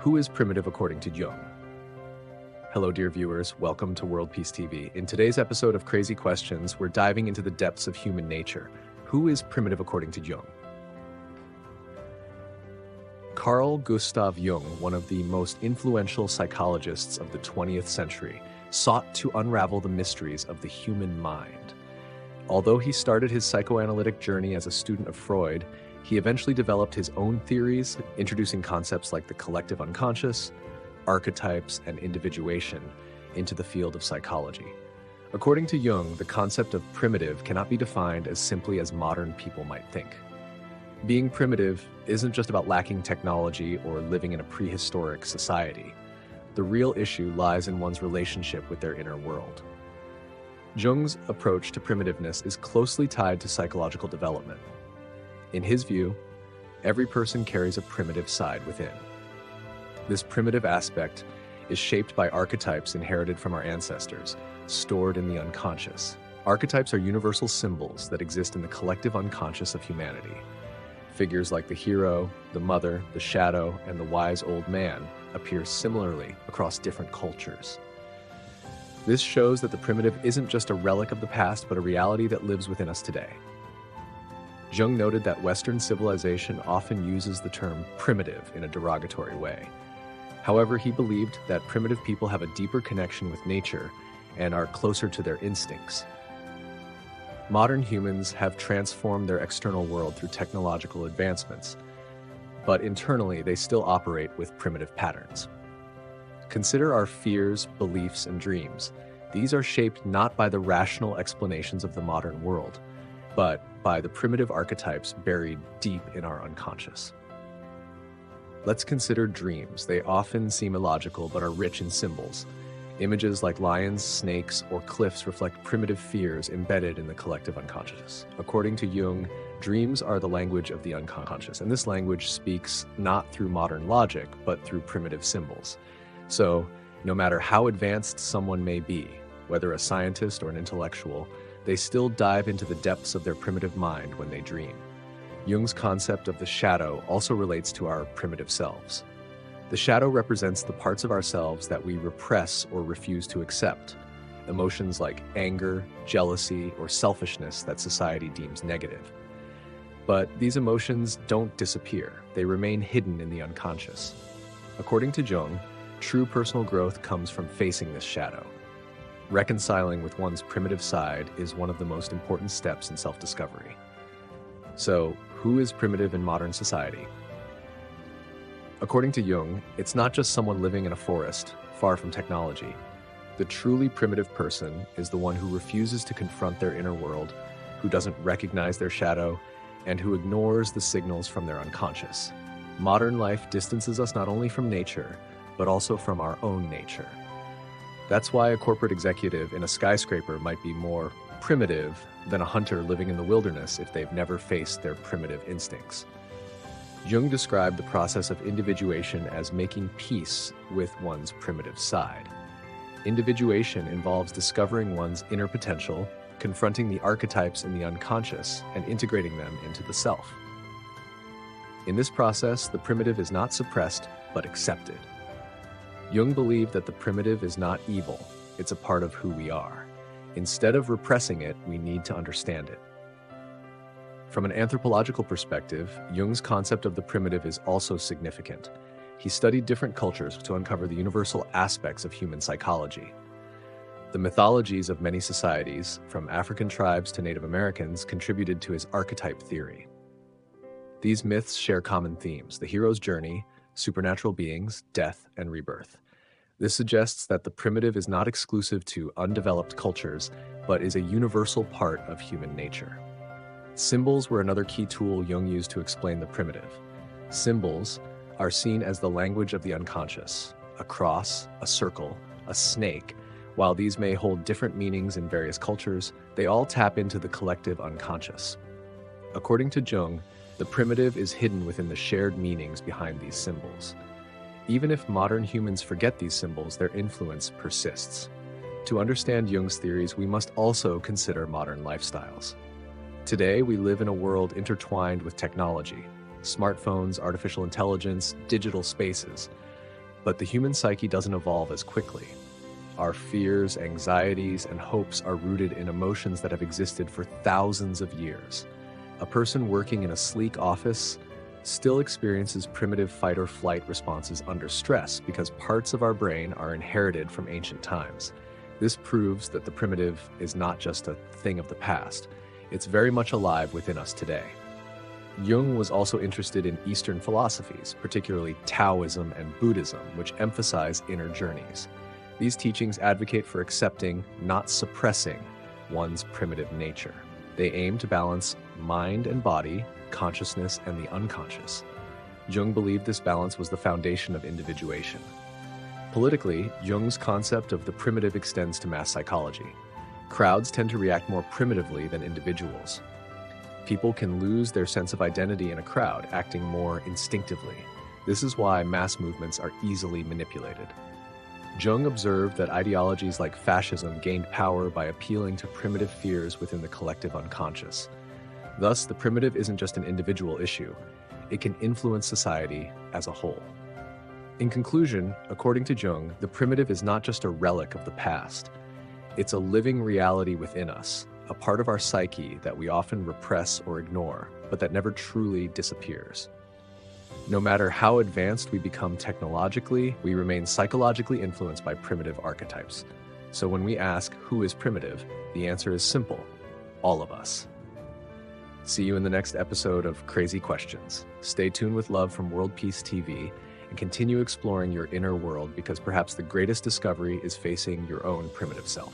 Who is primitive according to Jung? Hello, dear viewers. Welcome to World Peace TV. In today's episode of Crazy Questions, we're diving into the depths of human nature. Who is primitive according to Jung? Carl Gustav Jung, one of the most influential psychologists of the 20th century, sought to unravel the mysteries of the human mind. Although he started his psychoanalytic journey as a student of Freud, he eventually developed his own theories, introducing concepts like the collective unconscious, archetypes, and individuation into the field of psychology. According to Jung, the concept of primitive cannot be defined as simply as modern people might think. Being primitive isn't just about lacking technology or living in a prehistoric society. The real issue lies in one's relationship with their inner world. Jung's approach to primitiveness is closely tied to psychological development. In his view, every person carries a primitive side within. This primitive aspect is shaped by archetypes inherited from our ancestors, stored in the unconscious. Archetypes are universal symbols that exist in the collective unconscious of humanity. Figures like the hero, the mother, the shadow, and the wise old man appear similarly across different cultures. This shows that the primitive isn't just a relic of the past, but a reality that lives within us today. Jung noted that Western civilization often uses the term primitive in a derogatory way. However, he believed that primitive people have a deeper connection with nature and are closer to their instincts. Modern humans have transformed their external world through technological advancements, but internally they still operate with primitive patterns. Consider our fears, beliefs, and dreams. These are shaped not by the rational explanations of the modern world, but by the primitive archetypes buried deep in our unconscious. Let's consider dreams. They often seem illogical but are rich in symbols. Images like lions, snakes, or cliffs reflect primitive fears embedded in the collective unconscious. According to Jung, dreams are the language of the unconscious, and this language speaks not through modern logic, but through primitive symbols. So, no matter how advanced someone may be, whether a scientist or an intellectual, they still dive into the depths of their primitive mind when they dream. Jung's concept of the shadow also relates to our primitive selves. The shadow represents the parts of ourselves that we repress or refuse to accept, emotions like anger, jealousy, or selfishness that society deems negative. But these emotions don't disappear. They remain hidden in the unconscious. According to Jung, true personal growth comes from facing this shadow. Reconciling with one's primitive side is one of the most important steps in self-discovery. So, who is primitive in modern society? According to Jung, it's not just someone living in a forest, far from technology. The truly primitive person is the one who refuses to confront their inner world, who doesn't recognize their shadow, and who ignores the signals from their unconscious. Modern life distances us not only from nature, but also from our own nature. That's why a corporate executive in a skyscraper might be more primitive than a hunter living in the wilderness if they've never faced their primitive instincts. Jung described the process of individuation as making peace with one's primitive side. Individuation involves discovering one's inner potential, confronting the archetypes in the unconscious, and integrating them into the self. In this process, the primitive is not suppressed, but accepted. Jung believed that the primitive is not evil, it's a part of who we are. Instead of repressing it, we need to understand it. From an anthropological perspective, Jung's concept of the primitive is also significant. He studied different cultures to uncover the universal aspects of human psychology. The mythologies of many societies, from African tribes to Native Americans, contributed to his archetype theory. These myths share common themes: the hero's journey, supernatural beings, death, and rebirth. This suggests that the primitive is not exclusive to undeveloped cultures, but is a universal part of human nature. Symbols were another key tool Jung used to explain the primitive. Symbols are seen as the language of the unconscious: a cross, a circle, a snake. While these may hold different meanings in various cultures, they all tap into the collective unconscious. According to Jung, the primitive is hidden within the shared meanings behind these symbols. Even if modern humans forget these symbols, their influence persists. To understand Jung's theories, we must also consider modern lifestyles. Today, we live in a world intertwined with technology, smartphones, artificial intelligence, digital spaces. But the human psyche doesn't evolve as quickly. Our fears, anxieties, and hopes are rooted in emotions that have existed for thousands of years. A person working in a sleek office still experiences primitive fight or flight responses under stress because parts of our brain are inherited from ancient times. This proves that the primitive is not just a thing of the past. It's very much alive within us today. Jung was also interested in Eastern philosophies, particularly Taoism and Buddhism, which emphasize inner journeys. These teachings advocate for accepting, not suppressing, one's primitive nature. They aim to balance mind and body, consciousness and the unconscious. Jung believed this balance was the foundation of individuation. Politically, Jung's concept of the primitive extends to mass psychology. Crowds tend to react more primitively than individuals. People can lose their sense of identity in a crowd, acting more instinctively. This is why mass movements are easily manipulated. Jung observed that ideologies like fascism gained power by appealing to primitive fears within the collective unconscious. Thus, the primitive isn't just an individual issue. It can influence society as a whole. In conclusion, according to Jung, the primitive is not just a relic of the past. It's a living reality within us, a part of our psyche that we often repress or ignore, but that never truly disappears. No matter how advanced we become technologically, we remain psychologically influenced by primitive archetypes. So when we ask, who is primitive, the answer is simple: all of us. See you in the next episode of Crazy Questions. Stay tuned with love from World Peace TV and continue exploring your inner world, because perhaps the greatest discovery is facing your own primitive self.